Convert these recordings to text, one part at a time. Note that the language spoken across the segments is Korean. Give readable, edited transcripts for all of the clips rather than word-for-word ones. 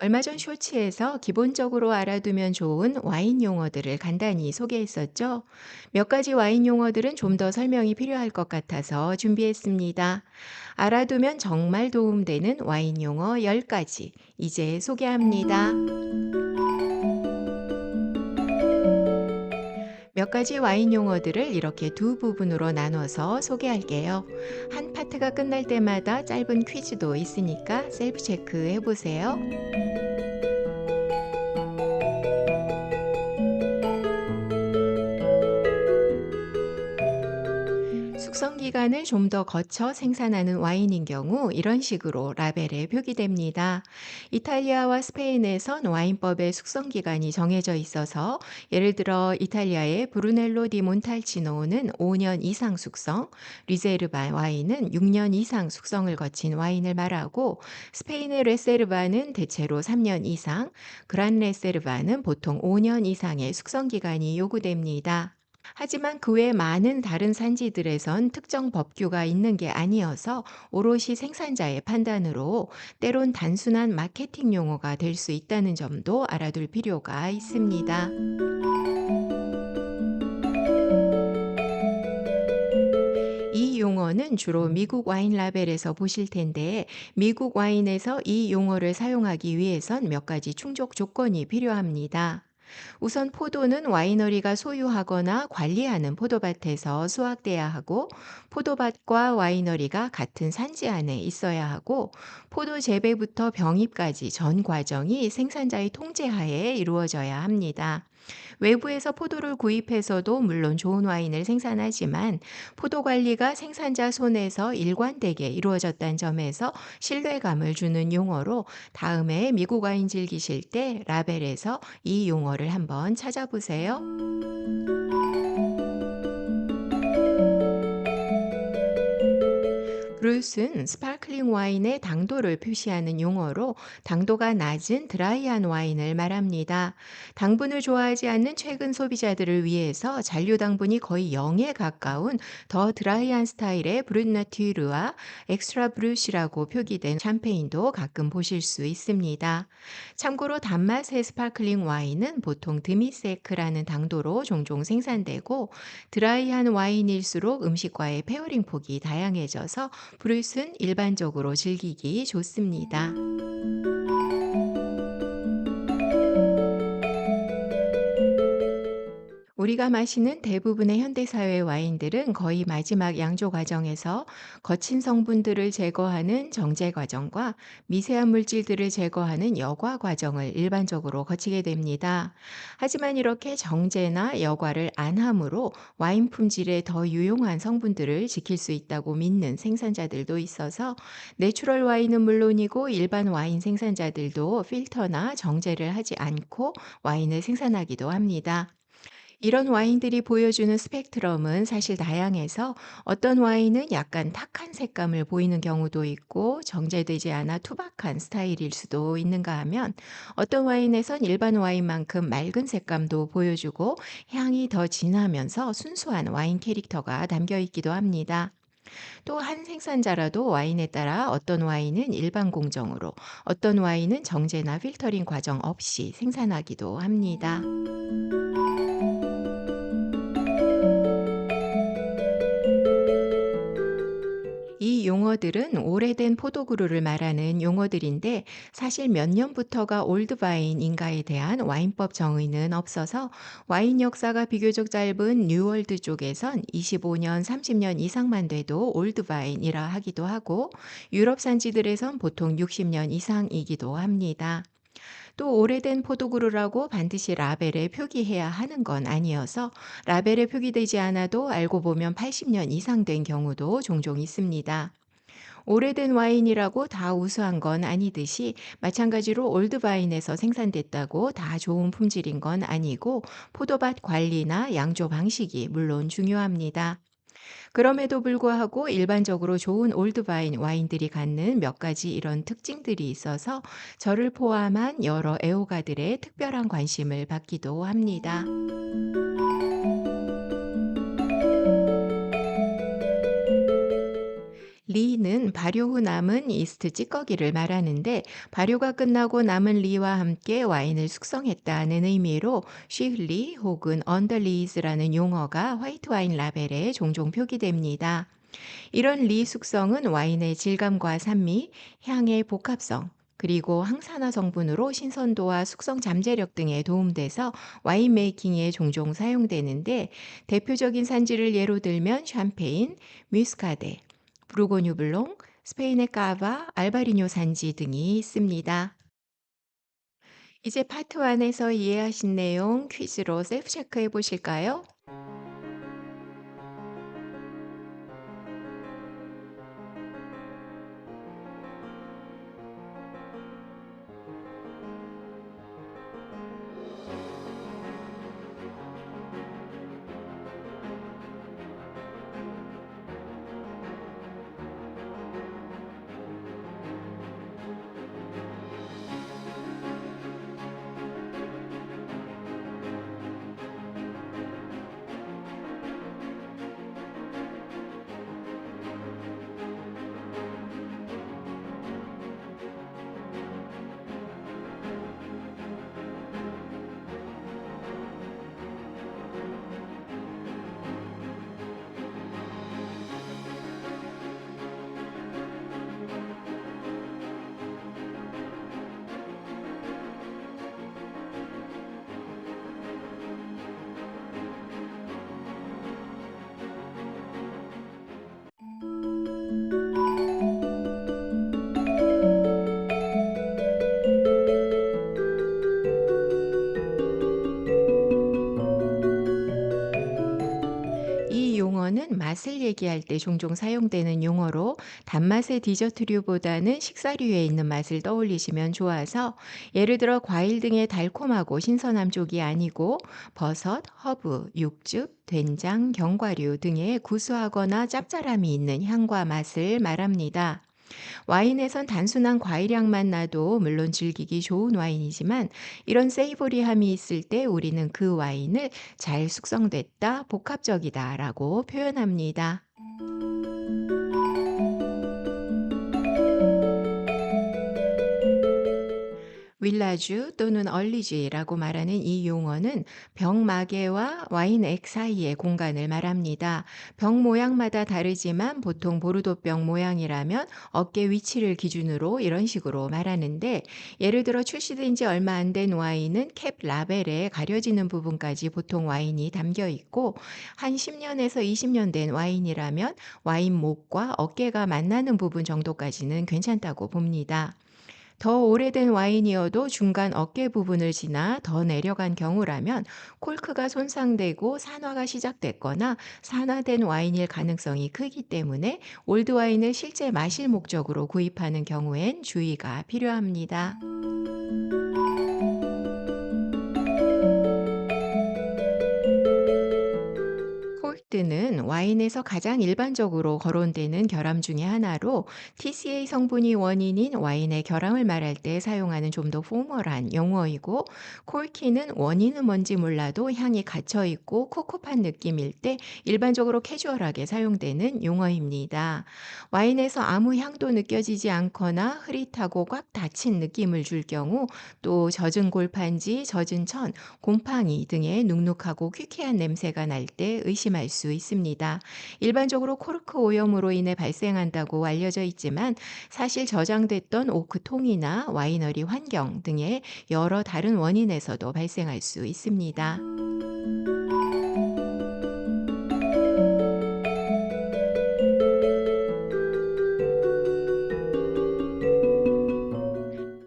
얼마 전 쇼츠에서 기본적으로 알아두면 좋은 와인 용어들을 간단히 소개했었죠. 몇 가지 와인 용어들은 좀 더 설명이 필요할 것 같아서 준비했습니다. 알아두면 정말 도움되는 와인 용어 10가지 이제 소개합니다. 몇 가지 와인 용어들을 이렇게 두 부분으로 나눠서 소개할게요. 한 파트가 끝날 때마다 짧은 퀴즈도 있으니까 셀프 체크 해보세요. 숙성 기간을 좀 더 거쳐 생산하는 와인인 경우 이런 식으로 라벨에 표기됩니다. 이탈리아와 스페인에선 와인법의 숙성 기간이 정해져 있어서 예를 들어 이탈리아의 브루넬로 디 몬탈치노는 5년 이상 숙성, 리제르바 와인은 6년 이상 숙성을 거친 와인을 말하고 스페인의 레세르바는 대체로 3년 이상, 그란 레세르바는 보통 5년 이상의 숙성 기간이 요구됩니다. 하지만 그 외 많은 다른 산지들에선 특정 법규가 있는 게 아니어서 오롯이 생산자의 판단으로 때론 단순한 마케팅 용어가 될 수 있다는 점도 알아둘 필요가 있습니다. 이 용어는 주로 미국 와인 라벨에서 보실 텐데 미국 와인에서 이 용어를 사용하기 위해선 몇 가지 충족 조건이 필요합니다. 우선 포도는 와이너리가 소유하거나 관리하는 포도밭에서 수확돼야 하고 포도밭과 와이너리가 같은 산지 안에 있어야 하고 포도 재배부터 병입까지 전 과정이 생산자의 통제하에 이루어져야 합니다. 외부에서 포도를 구입해서도 물론 좋은 와인을 생산하지만 포도 관리가 생산자 손에서 일관되게 이루어졌다는 점에서 신뢰감을 주는 용어로 다음에 미국 와인 즐기실 때 라벨에서 이 용어를 한번 찾아보세요. 브루스는 스파클링 와인의 당도를 표시하는 용어로 당도가 낮은 드라이한 와인을 말합니다. 당분을 좋아하지 않는 최근 소비자들을 위해서 잔류 당분이 거의 0에 가까운 더 드라이한 스타일의 브룻나튜르와 엑스트라 브루시라고 표기된 샴페인도 가끔 보실 수 있습니다. 참고로 단맛의 스파클링 와인은 보통 드미세크라는 당도로 종종 생산되고 드라이한 와인일수록 음식과의 페어링 폭이 다양해져서 브룻은 일반적으로 즐기기 좋습니다. 우리가 마시는 대부분의 현대사회 와인들은 거의 마지막 양조 과정에서 거친 성분들을 제거하는 정제 과정과 미세한 물질들을 제거하는 여과 과정을 일반적으로 거치게 됩니다. 하지만 이렇게 정제나 여과를 안 함으로 와인 품질에 더 유용한 성분들을 지킬 수 있다고 믿는 생산자들도 있어서 내추럴 와인은 물론이고 일반 와인 생산자들도 필터나 정제를 하지 않고 와인을 생산하기도 합니다. 이런 와인들이 보여주는 스펙트럼은 사실 다양해서 어떤 와인은 약간 탁한 색감을 보이는 경우도 있고 정제되지 않아 투박한 스타일일 수도 있는가 하면 어떤 와인에선 일반 와인만큼 맑은 색감도 보여주고 향이 더 진하면서 순수한 와인 캐릭터가 담겨 있기도 합니다. 또 한 생산자라도 와인에 따라 어떤 와인은 일반 공정으로 어떤 와인은 정제나 필터링 과정 없이 생산하기도 합니다. 이 용어들은 오래된 포도그루를 말하는 용어들인데 사실 몇 년부터가 올드바인인가에 대한 와인법 정의는 없어서 와인 역사가 비교적 짧은 뉴월드 쪽에선 25년, 30년 이상만 돼도 올드바인이라 하기도 하고 유럽 산지들에선 보통 60년 이상이기도 합니다. 또 오래된 포도그루라고 반드시 라벨에 표기해야 하는 건 아니어서 라벨에 표기되지 않아도 알고 보면 80년 이상 된 경우도 종종 있습니다. 오래된 와인이라고 다 우수한 건 아니듯이 마찬가지로 올드바인에서 생산됐다고 다 좋은 품질인 건 아니고 포도밭 관리나 양조 방식이 물론 중요합니다. 그럼에도 불구하고 일반적으로 좋은 올드바인 와인들이 갖는 몇 가지 이런 특징들이 있어서 저를 포함한 여러 애호가들의 특별한 관심을 받기도 합니다. 리는 발효 후 남은 이스트 찌꺼기를 말하는데, 발효가 끝나고 남은 리와 함께 와인을 숙성했다는 의미로 쉬리 혹은 언더리즈라는 용어가 화이트 와인 라벨에 종종 표기됩니다. 이런 리 숙성은 와인의 질감과 산미, 향의 복합성, 그리고 항산화 성분으로 신선도와 숙성 잠재력 등에 도움돼서 와인 메이킹에 종종 사용되는데, 대표적인 산지를 예로 들면 샴페인, 뮤스카데, 부르고뉴 블롱, 스페인의 까바, 알바리뇨 산지 등이 있습니다. 이제 파트 1에서 이해하신 내용 퀴즈로 셀프 체크해 보실까요? 이 용어는 맛을 얘기할 때 종종 사용되는 용어로, 단맛의 디저트류보다는 식사류에 있는 맛을 떠올리시면 좋아서, 예를 들어 과일 등의 달콤하고 신선함 쪽이 아니고 버섯, 허브, 육즙, 된장, 견과류 등의 구수하거나 짭짤함이 있는 향과 맛을 말합니다. 와인에선 단순한 과일향만 나도 물론 즐기기 좋은 와인이지만, 이런 세이보리함이 있을 때 우리는 그 와인을 잘 숙성됐다, 복합적이다라고 표현합니다. 윌라주 또는 얼리지라고 말하는 이 용어는 병마개와 와인액 사이의 공간을 말합니다. 병 모양마다 다르지만 보통 보르도병 모양이라면 어깨 위치를 기준으로 이런 식으로 말하는데, 예를 들어 출시된 지 얼마 안 된 와인은 캡 라벨에 가려지는 부분까지 보통 와인이 담겨 있고, 한 10년에서 20년 된 와인이라면 와인 목과 어깨가 만나는 부분 정도까지는 괜찮다고 봅니다. 더 오래된 와인이어도 중간 어깨 부분을 지나 더 내려간 경우라면 콜크가 손상되고 산화가 시작됐거나 산화된 와인일 가능성이 크기 때문에 올드 와인을 실제 마실 목적으로 구입하는 경우엔 주의가 필요합니다. 콜트는 와인에서 가장 일반적으로 거론되는 결함 중의 하나로, TCA 성분이 원인인 와인의 결함을 말할 때 사용하는 좀 더 포멀한 용어이고, 콜키는 원인은 뭔지 몰라도 향이 갇혀 있고 쿰쿰한 느낌일 때 일반적으로 캐주얼하게 사용되는 용어입니다. 와인에서 아무 향도 느껴지지 않거나 흐릿하고 꽉 닫힌 느낌을 줄 경우, 또 젖은 골판지, 젖은 천, 곰팡이 등의 눅눅하고 퀴퀴한 냄새가 날 때 의심할 수 있습니다. 일반적으로 코르크 오염으로 인해 발생한다고 알려져 있지만, 사실 저장됐던 오크통이나 와이너리 환경 등의 여러 다른 원인에서도 발생할 수 있습니다.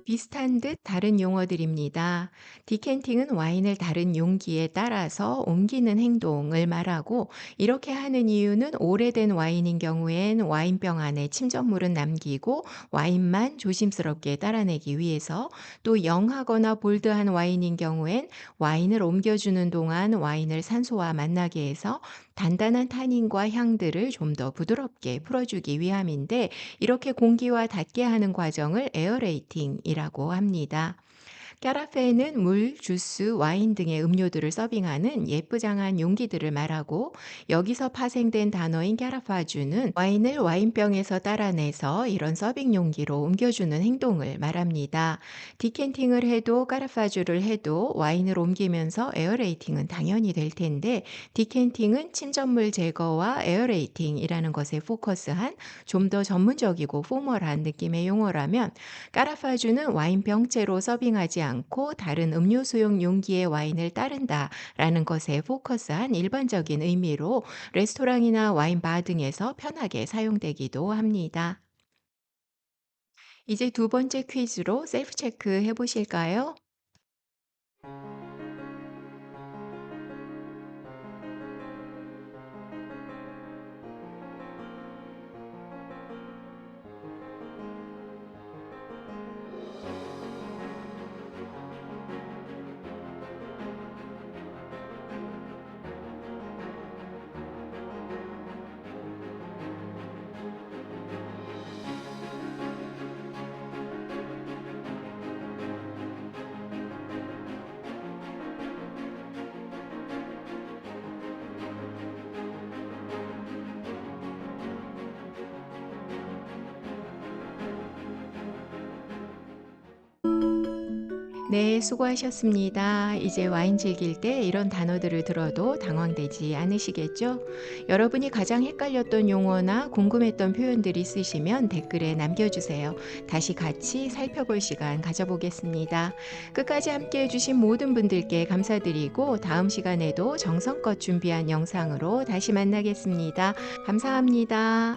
비슷한 듯 다른 용어들입니다. 디캔팅은 와인을 다른 용기에 따라서 옮기는 행동을 말하고, 이렇게 하는 이유는 오래된 와인인 경우엔 와인병 안에 침전물은 남기고 와인만 조심스럽게 따라내기 위해서, 또 영하거나 볼드한 와인인 경우엔 와인을 옮겨주는 동안 와인을 산소와 만나게 해서 단단한 타닌과 향들을 좀 더 부드럽게 풀어주기 위함인데, 이렇게 공기와 닿게 하는 과정을 에어레이팅이라고 합니다. 까라페는 물, 주스, 와인 등의 음료들을 서빙하는 예쁘장한 용기들을 말하고 여기서 파생된 단어인 까라파주는 와인을 와인병에서 따라내서 이런 서빙 용기로 옮겨주는 행동을 말합니다. 디캔팅을 해도 까라파주를 해도 와인을 옮기면서 에어레이팅은 당연히 될 텐데 디캔팅은 침전물 제거와 에어레이팅이라는 것에 포커스한 좀 더 전문적이고 포멀한 느낌의 용어라면 까라파주는 와인 병째로 서빙하지 않고 다른 음료수용 용기의 와인을 따른다라는 것에 포커스한 일반적인 의미로 레스토랑이나 와인바 등에서 편하게 사용되기도 합니다. 이제 두 번째 퀴즈로 셀프 체크 해보실까요? 네, 수고하셨습니다. 이제 와인 즐길 때 이런 단어들을 들어도 당황되지 않으시겠죠? 여러분이 가장 헷갈렸던 용어나 궁금했던 표현들이 있으시면 댓글에 남겨주세요. 다시 같이 살펴볼 시간 가져보겠습니다. 끝까지 함께 해주신 모든 분들께 감사드리고 다음 시간에도 정성껏 준비한 영상으로 다시 만나겠습니다. 감사합니다.